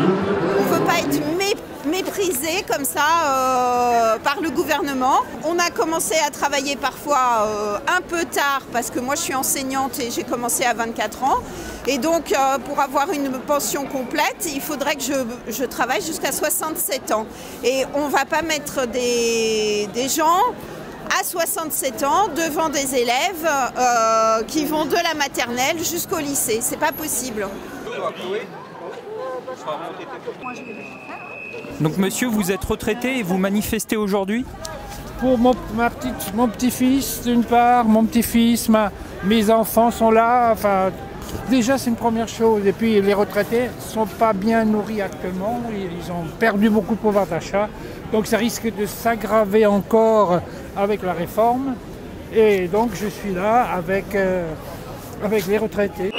On ne veut pas être méprisé comme ça par le gouvernement. On a commencé à travailler parfois un peu tard parce que moi je suis enseignante et j'ai commencé à 24 ans. Et donc pour avoir une pension complète, il faudrait que je travaille jusqu'à 67 ans. Et on ne va pas mettre des gens à 67 ans devant des élèves qui vont de la maternelle jusqu'au lycée. C'est pas possible. Donc monsieur, vous êtes retraité et vous manifestez aujourd'hui? Pour mon petit-fils d'une part, mon petit-fils, mes enfants sont là. Enfin, déjà c'est une première chose. Et puis les retraités ne sont pas bien nourris actuellement. Ils ont perdu beaucoup de pouvoir d'achat. Donc ça risque de s'aggraver encore avec la réforme. Et donc je suis là avec les retraités.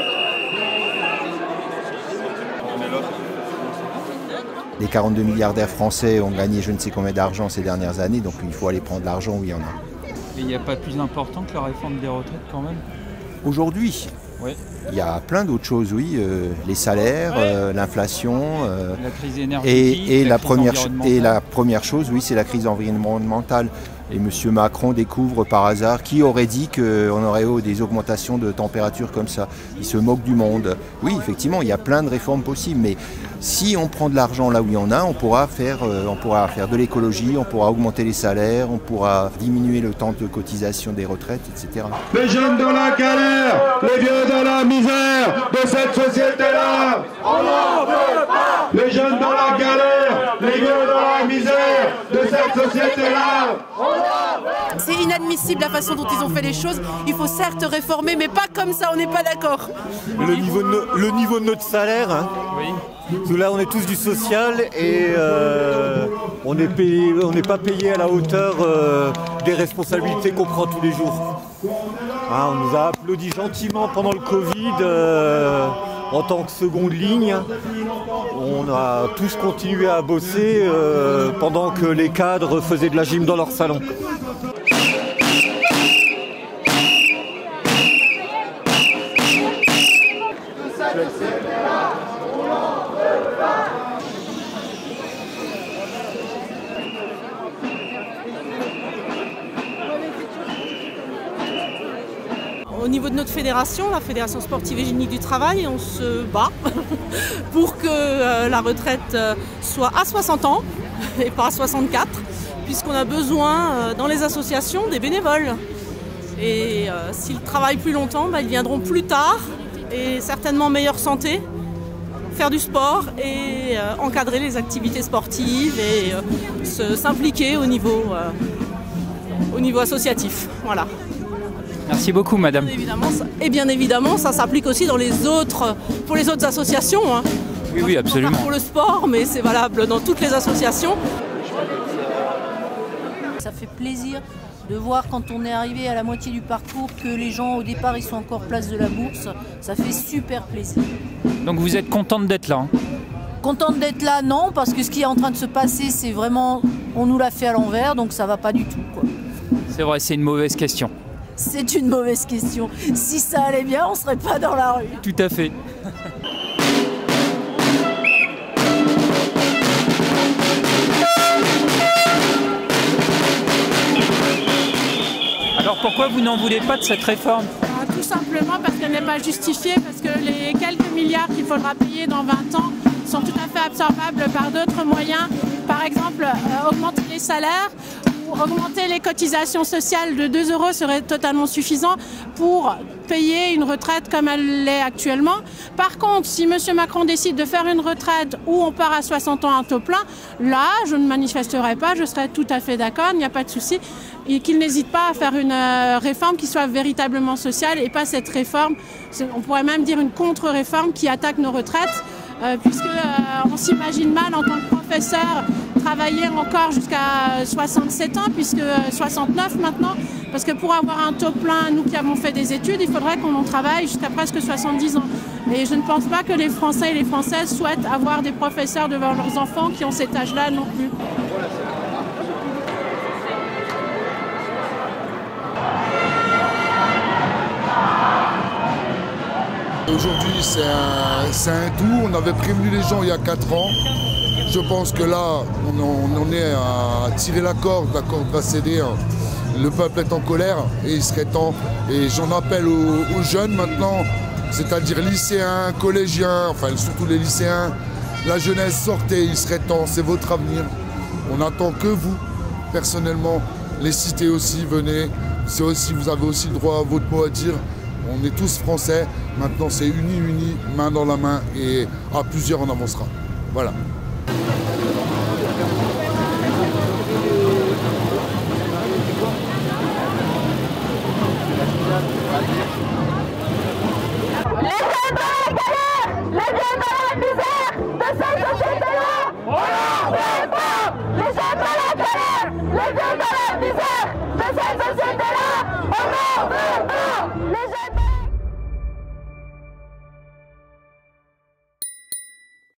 Les 42 milliardaires français ont gagné je ne sais combien d'argent ces dernières années, donc il faut aller prendre l'argent où il y en a. Et il n'y a pas plus important que la réforme des retraites quand même? Aujourd'hui, oui. Il y a plein d'autres choses, oui, les salaires, l'inflation, la crise énergétique, et la première chose, oui, c'est la crise environnementale. Et M. Macron découvre par hasard, qui aurait dit qu'on aurait des augmentations de température comme ça? Il se moque du monde. Oui, effectivement, il y a plein de réformes possibles, mais si on prend de l'argent là où il y en a, on pourra faire de l'écologie, on pourra augmenter les salaires, on pourra diminuer le temps de cotisation des retraites, etc. Les jeunes dans la galère, les vieux dans la misère de cette société-là, on n'en veut pas. Les jeunes dans la galère, les vieux dans la misère de cette société-là, on n'en veut pas. C'est inadmissible la façon dont ils ont fait les choses. Il faut certes réformer, mais pas comme ça, on n'est pas d'accord. Le niveau de notre salaire, hein. Oui. Parce que là, on est tous du social et on n'est pas payé à la hauteur des responsabilités qu'on prend tous les jours. Hein, on nous a applaudi gentiment pendant le Covid en tant que seconde ligne. On a tous continué à bosser pendant que les cadres faisaient de la gym dans leur salon. Au niveau de notre fédération, la Fédération sportive et génie du travail, on se bat pour que la retraite soit à 60 ans et pas à 64, puisqu'on a besoin dans les associations des bénévoles. Et s'ils travaillent plus longtemps, ils viendront plus tard et certainement en meilleure santé, faire du sport et encadrer les activités sportives et s'impliquer au niveau associatif. Voilà. Merci beaucoup, madame. Et bien évidemment, ça s'applique aussi pour les autres associations. Hein. Oui, absolument. Pour le sport, mais c'est valable dans toutes les associations. Ça fait plaisir de voir quand on est arrivé à la moitié du parcours que les gens au départ ils sont encore place de la Bourse. Ça fait super plaisir. Donc vous êtes contente d'être là, hein? Contente d'être là, non, parce que ce qui est en train de se passer, c'est vraiment, on nous l'a fait à l'envers, donc ça va pas du tout, quoi. C'est vrai, c'est une mauvaise question. C'est une mauvaise question. Si ça allait bien, on serait pas dans la rue. Tout à fait. Alors pourquoi vous n'en voulez pas de cette réforme? Tout simplement parce qu'elle n'est pas justifiée, parce que les quelques milliards qu'il faudra payer dans 20 ans sont tout à fait absorbables par d'autres moyens. Par exemple, augmenter les salaires ou augmenter les cotisations sociales de 2 € serait totalement suffisant pour payer une retraite comme elle l'est actuellement. Par contre, si M. Macron décide de faire une retraite où on part à 60 ans à taux plein, là, je ne manifesterai pas, je serai tout à fait d'accord, il n'y a pas de souci. Et qu'il n'hésite pas à faire une réforme qui soit véritablement sociale et pas cette réforme, on pourrait même dire une contre-réforme qui attaque nos retraites, puisqu'on s'imagine mal en tant que professeur travailler encore jusqu'à 67 ans, puisque 69 maintenant, parce que pour avoir un taux plein, nous qui avons fait des études, il faudrait qu'on en travaille jusqu'à presque 70 ans. Et je ne pense pas que les Français et les Françaises souhaitent avoir des professeurs devant leurs enfants qui ont cet âge-là non plus. Aujourd'hui, c'est un tout. On avait prévenu les gens il y a 4 ans. Je pense que là, on en est à tirer la corde va céder. Le peuple est en colère et il serait temps. Et j'en appelle aux jeunes maintenant, c'est-à-dire lycéens, collégiens, enfin surtout les lycéens. La jeunesse, sortez, il serait temps, c'est votre avenir. On n'attend que vous, personnellement. Les cités aussi, venez. Vous avez aussi le droit à votre mot à dire. On est tous français. Maintenant, c'est unis, main dans la main. Et à plusieurs, on avancera. Voilà. Les jeunes dans la